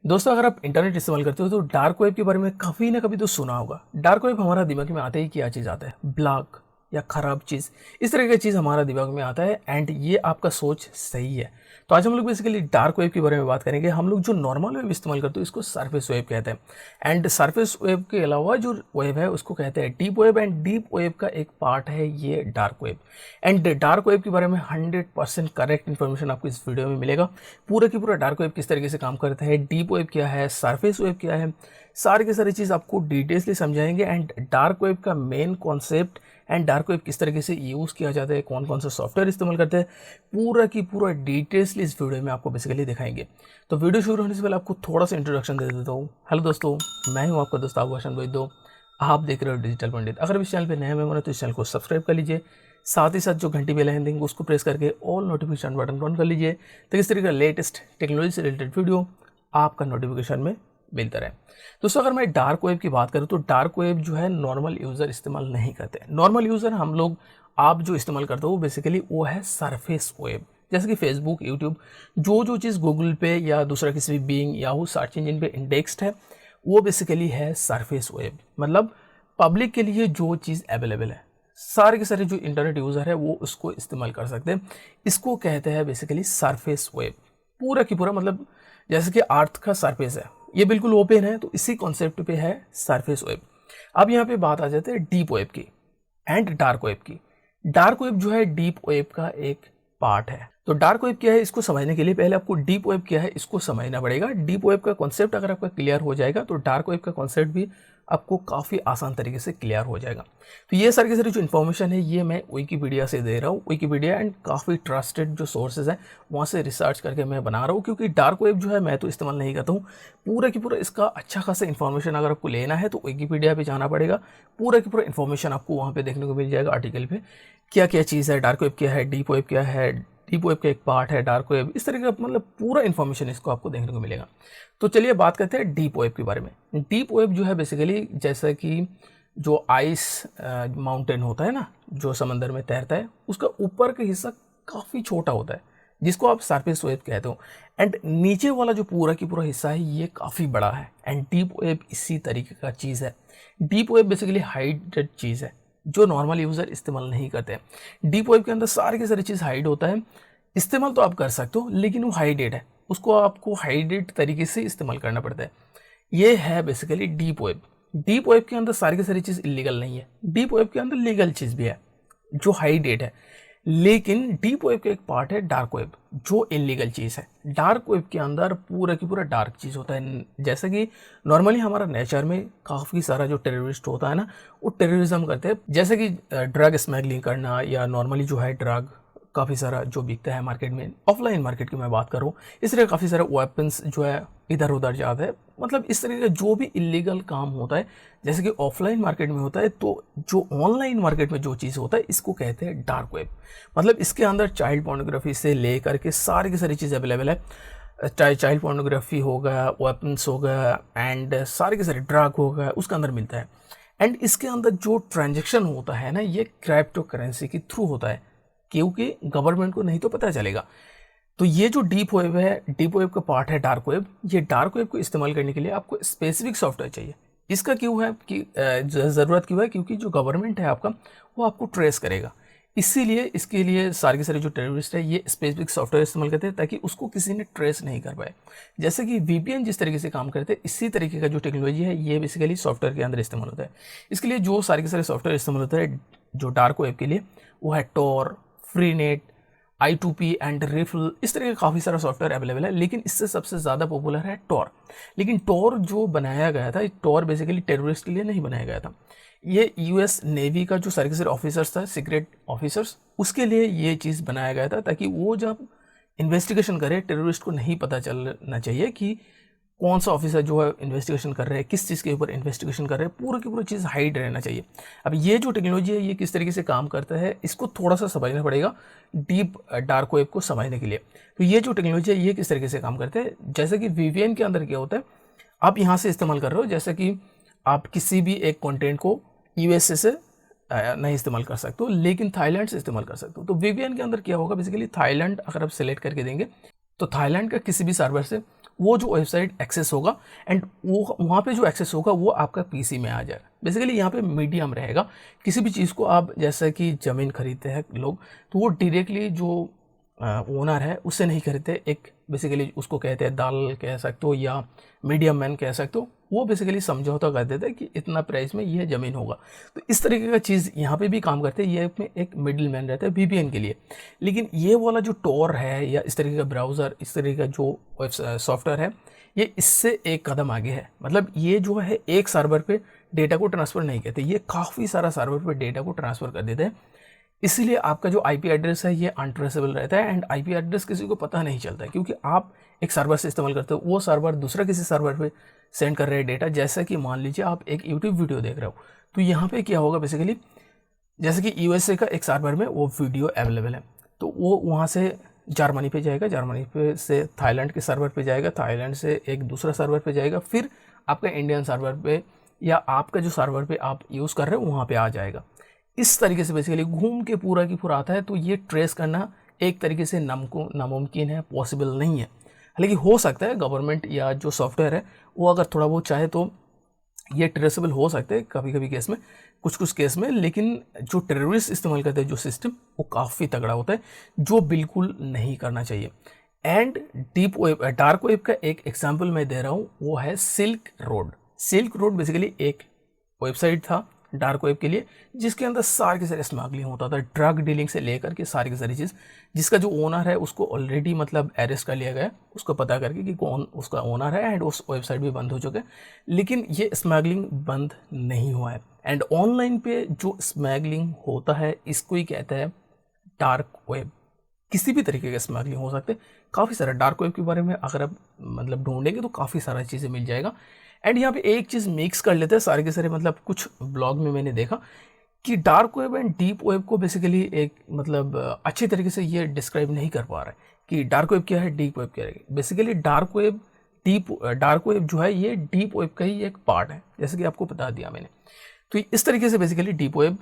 दोस्तों, अगर आप इंटरनेट इस्तेमाल करते हो तो डार्क वेब के बारे में कभी ना कभी तो सुना होगा। डार्क वेब हमारा दिमाग में आते ही क्या चीज़ आता है? ब्लॉग या ख़राब चीज़, इस तरह की चीज़ हमारा दिमाग में आता है एंड ये आपका सोच सही है। तो आज हम लोग बेसिकली डार्क वेब के बारे में बात करेंगे। हम लोग जो नॉर्मल वेब इस्तेमाल करते हो इसको सरफेस वेब कहते हैं एंड सरफेस वेब के अलावा जो वेब है उसको कहते हैं deep web and deep web का एक पार्ट है ये dark web. And dark web के बारे में 100% करेक्ट इन्फॉर्मेशन आपको इस वीडियो में मिलेगा। पूरा की पूरा डार्क वेब किस तरीके से काम करता है, डीप वेब क्या है, सरफेस वेब क्या है, सारी की सारी चीज़ आपको डिटेल्सली समझाएंगे एंड डार्क वेब का main concept and dark web किस तरीके से यूज़ किया जाता है, कौन कौन सा सॉफ्टवेयर इस्तेमाल करते हैं, पूरा की पूरा डिटेल्सली इस वीडियो में आपको बेसिकली दिखाएंगे। तो वीडियो शुरू होने से पहले आपको थोड़ा सा इंट्रोडक्शन दे देता हूँ। हेलो दोस्तों, मैं हूँ आपका दोस्त आभूषण वैद्य। आप देख रहे हो डिजिटल पंडित। अगर इस चैनल पे नए मेहमान हो तो इस चैनल को सब्सक्राइब कर लीजिए, साथ ही साथ जो घंटी बेल आइकन देंगे उसको प्रेस करके ऑल नोटिफिकेशन बटन ऑन कर लीजिए तो इस तरीके का लेटेस्ट टेक्नोलॉजी से रिलेटेड वीडियो आपका नोटिफिकेशन में मिलता रहे। दोस्तों, अगर मैं डार्क वेब की बात करूं तो डार्क वेब जो है नॉर्मल यूज़र इस्तेमाल नहीं करते। नॉर्मल यूज़र हम लोग, आप जो इस्तेमाल करते हो वो बेसिकली वो है सरफेस वेब। जैसे कि फेसबुक, यूट्यूब, जो चीज़ गूगल पे या दूसरा किसी भी बिंग याहू सर्च इंजन पे इंडेक्स्ड है वो बेसिकली है सरफेस वेब। मतलब पब्लिक के लिए जो चीज़ अवेलेबल है, सारे के सारे जो इंटरनेट यूज़र है वो उसको इस्तेमाल कर सकते हैं। इसको कहते हैं बेसिकली सरफेस वेब। पूरा की पूरा मतलब जैसे कि अर्थ का सरफेस है, ये बिल्कुल ओपन है, तो इसी कॉन्सेप्ट पे है सरफेस वेब। अब यहाँ पे बात आ जाती है डीप वेब की एंड डार्क वेब की। डार्क वेब जो है डीप वेब का एक पार्ट है। तो डार्क वेब क्या है इसको समझने के लिए पहले आपको डीप वेब क्या है इसको समझना पड़ेगा। डीप वेब का कॉन्सेप्ट अगर आपका क्लियर हो जाएगा तो डार्क वेब का कॉन्सेप्ट भी आपको काफ़ी आसान तरीके से क्लियर हो जाएगा। तो ये सारी की सारी जो इन्फॉर्मेशन है ये मैं विकिपीडिया से दे रहा हूँ। विकिपीडिया एंड काफ़ी ट्रस्टेड जो सोर्सेज हैं वहाँ से रिसर्च करके मैं बना रहा हूँ, क्योंकि डार्क वेब जो है मैं तो इस्तेमाल नहीं करता हूँ। पूरा की पूरा इसका अच्छा खासा इन्फॉर्मेशन अगर आपको लेना है तो विकिपीडिया पे जाना पड़ेगा। पूरा की पूरा इन्फॉर्मेशन आपको वहाँ पे देखने को मिल जाएगा आर्टिकल पे, क्या क्या चीज़ है, डार्क वेब क्या है, डीप वेब क्या है, डीप वेब का एक पार्ट है डार्क वेब, इस तरीके का मतलब पूरा इन्फॉर्मेशन इसको आपको देखने को मिलेगा। तो चलिए बात करते हैं डीप वेब के बारे में। डीप वेब जो है बेसिकली जैसा कि जो आइस माउंटेन होता है ना, जो समंदर में तैरता है, उसका ऊपर का हिस्सा काफ़ी छोटा होता है जिसको आप सरफेस वेब कहते हो एंड नीचे वाला जो पूरा की पूरा हिस्सा है ये काफ़ी बड़ा है एंड डीप वेब इसी तरीके का चीज़ है। डीप वेब बेसिकली हाइडेड चीज़ है जो नॉर्मल यूज़र इस्तेमाल नहीं करते हैं। डीप वेब के अंदर सारी की सारी चीज़ हाइड होता है। इस्तेमाल तो आप कर सकते हो लेकिन वो हाइडेड है, उसको आपको हाइडेड तरीके से इस्तेमाल करना पड़ता है। ये है basically deep web. Deep web के अंदर सारी की सारी चीज़ इलीगल नहीं है, डीप वेब के अंदर लीगल चीज़ भी है जो हाइडेड है। लेकिन डीप वेब का एक पार्ट है डार्क वेब जो इलीगल चीज़ है। डार्क वेब के अंदर पूरा की पूरा डार्क चीज़ होता है। जैसे कि नॉर्मली हमारा नेचर में काफ़ी सारा जो टेररिस्ट होता है ना वो टेररिज्म करते हैं, जैसे कि ड्रग स्मगलिंग करना या नॉर्मली जो है ड्रग काफ़ी सारा जो बिकता है मार्केट में, ऑफलाइन मार्केट की मैं बात करूँ, इस तरह काफ़ी सारे वेपन्स जो है इधर उधर जाता है। मतलब इस तरीके का जो भी इलीगल काम होता है जैसे कि ऑफलाइन मार्केट में होता है, तो जो ऑनलाइन मार्केट में जो चीज़ होता है इसको कहते हैं डार्क वेब। मतलब इसके अंदर चाइल्ड पोर्नोग्राफी से लेकर के सारी की सारी चीज़ अवेलेबल है। चाहे चाइल्ड पोर्नोग्राफी हो गया, वेपन्स हो गया एंड सारे के सारे ड्रग हो गया, उसके अंदर मिलता है। एंड इसके अंदर जो ट्रांजेक्शन होता है ना ये क्रिप्टो करेंसी के थ्रू होता है, क्योंकि गवर्नमेंट को नहीं तो पता चलेगा। तो ये जो डीप वेब है, डीप वेब का पार्ट है डार्क वेब। ये डार्क वेब को इस्तेमाल करने के लिए आपको स्पेसिफिक सॉफ्टवेयर चाहिए। इसका क्यों है कि ज़रूरत क्यों है, क्योंकि जो गवर्नमेंट है आपका वो आपको ट्रेस करेगा। इसीलिए इसके लिए सारे के सारे जो टेररिस्ट है ये स्पेसिफिक सॉफ्टवेयर इस्तेमाल करते हैं ताकि उसको किसी ने ट्रेस नहीं कर पाए। जैसे कि वीपीएन जिस तरीके से काम करते हैं इसी तरीके का जो टेक्नोलॉजी है ये बेसिकली सॉफ्टवेयर के अंदर इस्तेमाल होता है। इसके लिए जो सारे के सारे सॉफ्टवेयर इस्तेमाल होता है जो डार्क वेब के लिए, वो है टॉर, फ्रीनेट, I2P एंड रिफल, इस तरह का काफ़ी सारा सॉफ्टवेयर अवेलेबल है। लेकिन इससे सबसे ज़्यादा पॉपुलर है टॉर। लेकिन टॉर जो बनाया गया था, टॉर बेसिकली टेररिस्ट के लिए नहीं बनाया गया था। ये यूएस नेवी का जो सारे के सारे ऑफिसर्स था, सीक्रेट ऑफिसर्स, उसके लिए ये चीज़ बनाया गया था ताकि वो जब इन्वेस्टिगेशन करे टेररिस्ट को नहीं पता चलना चाहिए कि कौन सा ऑफिसर जो है इन्वेस्टिगेशन कर रहे हैं, किस चीज़ के ऊपर इन्वेस्टिगेशन कर रहे हैं, पूरा की पूरी चीज़ हाइड रहना चाहिए। अब ये जो टेक्नोलॉजी है ये किस तरीके से काम करता है इसको थोड़ा सा समझना पड़ेगा डीप डार्क वेब को समझने के लिए। तो ये जो टेक्नोलॉजी है ये किस तरीके से काम करते हैं, जैसे कि वीपीएन के अंदर क्या होता है, आप यहाँ से इस्तेमाल कर रहे हो, जैसे कि आप किसी भी एक कंटेंट को यूएसए से नहीं इस्तेमाल कर सकते हो लेकिन थाईलैंड से इस्तेमाल कर सकते हो। तो वीपीएन के अंदर क्या होगा, बेसिकली थाईलैंड अगर आप सेलेक्ट करके देंगे तो थाईलैंड का किसी भी सर्वर से वो जो वेबसाइट एक्सेस होगा एंड वो वहाँ पे जो एक्सेस होगा वो आपका पीसी में आ जाएगा। बेसिकली यहाँ पे मीडियम रहेगा। किसी भी चीज़ को आप जैसे कि ज़मीन खरीदते हैं लोग, तो वो डायरेक्टली जो ओनर है उससे नहीं खरीदते, एक बेसिकली उसको कहते हैं दाल कह सकते हो या मीडियम मैन कह सकते हो, वो बेसिकली समझौता कर देता है कि इतना प्राइस में ये ज़मीन होगा। तो इस तरीके का चीज़ यहाँ पे भी काम करते हैं, ये में एक मिडिल मैन रहता है वीपीएन के लिए। लेकिन ये वाला जो टॉर है या इस तरीके का ब्राउज़र, इस तरीके का जो सॉफ्टवेयर है, ये इससे एक कदम आगे है। मतलब ये जो है एक सर्वर पे डेटा को ट्रांसफ़र नहीं करते, ये काफ़ी सारा सर्वर पे डेटा को ट्रांसफ़र कर देते हैं। इसीलिए आपका जो आईपी एड्रेस है ये अनट्रेसेबल रहता है एंड आईपी एड्रेस किसी को पता नहीं चलता है, क्योंकि आप एक सर्वर से इस्तेमाल करते हो, वो सर्वर दूसरा किसी सर्वर पे सेंड कर रहे हैं डेटा। जैसा कि मान लीजिए आप एक यूट्यूब वीडियो देख रहे हो, तो यहाँ पे क्या होगा बेसिकली, जैसे कि यूएसए का एक सर्वर में वो वीडियो अवेलेबल है, तो वो वहाँ से जर्मनी पे जाएगा, जर्मनी पे से थाईलैंड के सर्वर पे जाएगा, थाईलैंड से एक दूसरा सर्वर पे जाएगा, फिर आपका इंडियन सर्वर पे या आपका जो सर्वर पे आप यूज़ कर रहे हो वहाँ पे आ जाएगा। इस तरीके से बेसिकली घूम के पूरा की पूरा आता है। तो ये ट्रेस करना एक तरीके से नामुमकिन है, पॉसिबल नहीं है। हालांकि हो सकता है गवर्नमेंट या जो सॉफ्टवेयर है वो अगर थोड़ा बहुत चाहे तो ये ट्रेसेबल हो सकते हैं कभी कभी केस में, कुछ कुछ केस में। लेकिन जो टेररिस्ट इस्तेमाल करते हैं जो सिस्टम, वो काफ़ी तगड़ा होता है, जो बिल्कुल नहीं करना चाहिए। And deep web, dark web का एक एग्जांपल मैं दे रहा हूँ, वो है silk road. Silk road basically एक वेबसाइट था डार्क वेब के लिए, जिसके अंदर सारे के सारे स्मगलिंग होता था, ड्रग डीलिंग से लेकर के सारी की सारी चीज़। जिसका जो ओनर है उसको ऑलरेडी मतलब अरेस्ट कर लिया गया, उसको पता करके कि कौन उसका ओनर है, एंड उस वेबसाइट भी बंद हो चुका है। लेकिन ये स्मगलिंग बंद नहीं हुआ है। एंड ऑनलाइन पे जो स्मगलिंग होता है इसको ही कहते हैं डार्क वेब। किसी भी तरीके का स्मगलिंग हो सकते हैं। काफ़ी सारा डार्क वेब के बारे में अगर आप मतलब ढूंढेंगे तो काफ़ी सारा चीज़ें मिल जाएगा। एंड यहाँ पे एक चीज़ मिक्स कर लेते हैं सारे के सारे, मतलब कुछ ब्लॉग में मैंने देखा कि dark web and deep web को बेसिकली एक मतलब अच्छे तरीके से ये डिस्क्राइब नहीं कर पा रहा है कि डार्क वेब क्या है, डीप वेब क्या है। बेसिकली डार्क वेब जो है ये डीप वेब का ही एक पार्ट है, जैसे कि आपको बता दिया मैंने। तो इस तरीके से basically deep web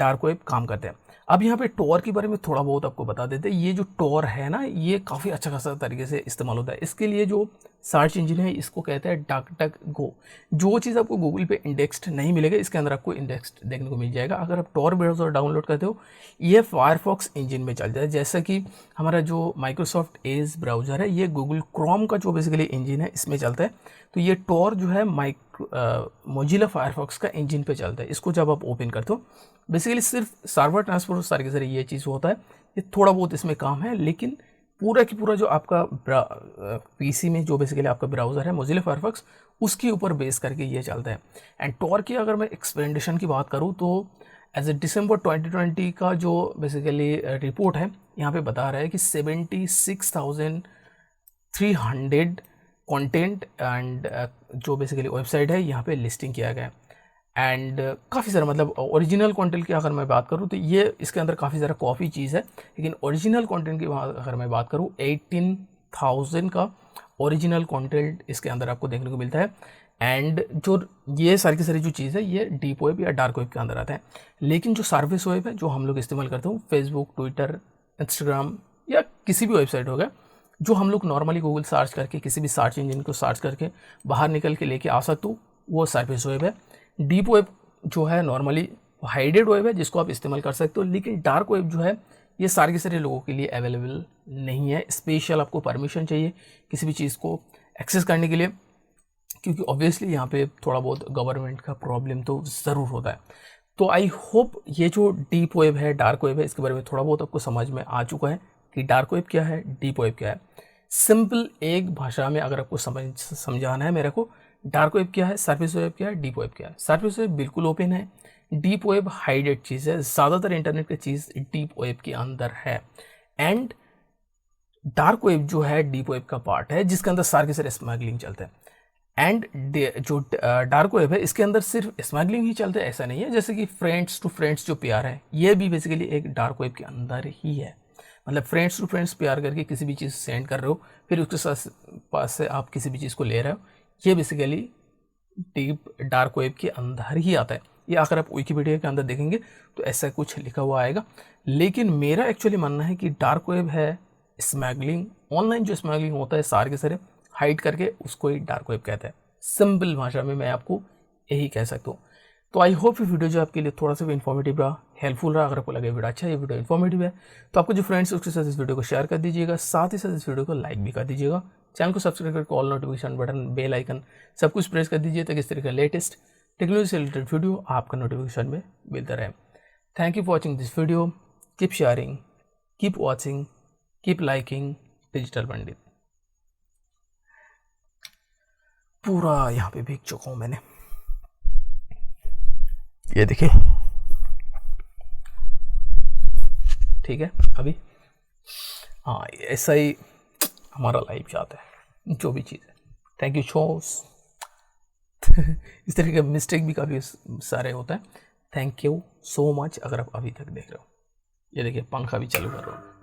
dark web काम करते हैं। अब यहाँ पे टॉर के बारे में थोड़ा बहुत आपको बता देते हैं। ये जो टॉर है ना, ये काफ़ी अच्छा खासा तरीके से इस्तेमाल होता है। इसके लिए जो सर्च इंजन है इसको कहते हैं डक डक गो। जो चीज़ आपको गूगल पे इंडेक्स्ड नहीं मिलेगा, इसके अंदर आपको इंडेक्स्ड देखने को मिल जाएगा। अगर आप टॉर ब्राउज़र डाउनलोड करते हो, ये फायरफॉक्स इंजन में चल जाता है। जैसा कि हमारा जो माइक्रोसॉफ्ट एज ब्राउज़र है, ये गूगल क्रोम का जो बेसिकली इंजन है इसमें चलता है। तो ये टॉर जो है मोजिला फायरफॉक्स का इंजन पे चलता है। इसको जब आप ओपन करते हो, बेसिकली सिर्फ सर्वर ट्रांसफर सारे के सारे ये चीज़ होता है। ये थोड़ा बहुत इसमें काम है, लेकिन पूरा की पूरा जो आपका पीसी में जो बेसिकली आपका ब्राउज़र है मोजिला फायरफॉक्स, उसके ऊपर बेस करके ये चलता है। एंड टॉर की अगर मैं एक्सपेंडिशन की बात करूँ तो एज ए दिसंबर 2020 का जो बेसिकली रिपोर्ट है यहाँ पे बता रहा है कि 76,300 कंटेंट एंड जो बेसिकली वेबसाइट है यहाँ पे लिस्टिंग किया गया है। एंड काफ़ी सारा मतलब ओरिजिनल कंटेंट की अगर मैं बात करूँ तो ये इसके अंदर काफ़ी सारा कॉपी चीज़ है, लेकिन ओरिजिनल कंटेंट की अगर मैं बात करूँ 18,000 का ओरिजिनल कंटेंट इसके अंदर आपको देखने को मिलता है। एंड जो ये सारी की सारी जो चीज़ है ये डीप वेब या डार्क वेब के अंदर आता है। लेकिन जो सर्विस वेब है जो हम लोग इस्तेमाल करते हो, फेसबुक, ट्विटर, इंस्टाग्राम या किसी भी वेबसाइट हो गया, जो हम लोग नॉर्मली गूगल सर्च करके किसी भी सर्च इंजन को सर्च करके बाहर निकल के लेके आ सकते हो, वो सर्विस वेब है। डीप वेब जो है नॉर्मली हाइडेड वेब है जिसको आप इस्तेमाल कर सकते हो। लेकिन डार्क वेब जो है ये सारे के सारे लोगों के लिए अवेलेबल नहीं है। स्पेशल आपको परमिशन चाहिए किसी भी चीज़ को एक्सेस करने के लिए, क्योंकि ऑब्वियसली यहाँ पे थोड़ा बहुत गवर्नमेंट का प्रॉब्लम तो ज़रूर होता है। तो आई होप ये जो डीप वेब है, डार्क वेब है, इसके बारे में थोड़ा बहुत आपको समझ में आ चुका है कि डार्क वेब क्या है, डीप वेब क्या है। सिंपल एक भाषा में अगर आपको समझाना है मेरे को, डार्क वेब क्या है, सर्विस वेब क्या है, डीप वेब क्या है। सर्विस वेब बिल्कुल ओपन है, डीप वेब हाइडेड चीज़ है। ज़्यादातर इंटरनेट की चीज़ डीप वेब के अंदर है। एंड डार्क वेब जो है डीप वेब का पार्ट है जिसके अंदर सारे के सारे स्मगलिंग चलते हैं। एंड जो डार्क वेब है इसके अंदर सिर्फ स्मगलिंग ही चलते हैं ऐसा नहीं है। जैसे कि फ्रेंड्स टू फ्रेंड्स जो प्यार है, ये भी बेसिकली एक डार्क वेब के अंदर ही है। मतलब फ्रेंड्स टू फ्रेंड्स प्यार करके किसी भी चीज़ सेंड कर रहे हो, फिर उसके साथ पास से आप किसी भी चीज़ को ले रहे हो, ये बेसिकली डीप डार्क वेब के अंदर ही आता है। ये अगर आप विकिपीडिया के अंदर देखेंगे तो ऐसा कुछ लिखा हुआ आएगा। लेकिन मेरा एक्चुअली मानना है कि डार्क वेब है स्मगलिंग, ऑनलाइन जो स्मगलिंग होता है सारे के सारे हाइड करके उसको ही डार्क वेब कहते हैं। सिंपल भाषा में मैं आपको यही कह सकता हूँ। तो आई होप ये वीडियो जो आपके लिए थोड़ा सा भी इन्फॉर्मेटिव रहा, हेल्पफुल रहा। अगर आपको लगे वीडियो अच्छा है, ये वीडियो इन्फॉर्मेटिव है, तो आपको जो फ्रेंड्स उसके साथ इस वीडियो को शेयर कर दीजिएगा, साथ ही साथ इस वीडियो को लाइक भी कर दीजिएगा। चैनल को सब्सक्राइब करके all notification button, bell icon सब कुछ प्रेस कर दीजिए, ताकि इस तरह का लेटेस्ट टेक्नोलॉजी से रिलेटेड वीडियो आपका नोटिफिकेशन में मिलता रहे। Thank you for watching this video. Keep sharing, keep watching, keep liking digital Pandit. पूरा यहाँ पे भीग चुका हूँ मैंने, ये देखिए। ठीक है, अभी हाँ ऐसा ही हमारा लाइफ जाता है, जो भी चीज़ है। Thank you shows. इस तरह के मिस्टेक भी काफ़ी सारे होते हैं। Thank you so much. अगर आप अभी तक देख रहे हो, ये देखिए पंखा भी चालू कर रहा हूँ।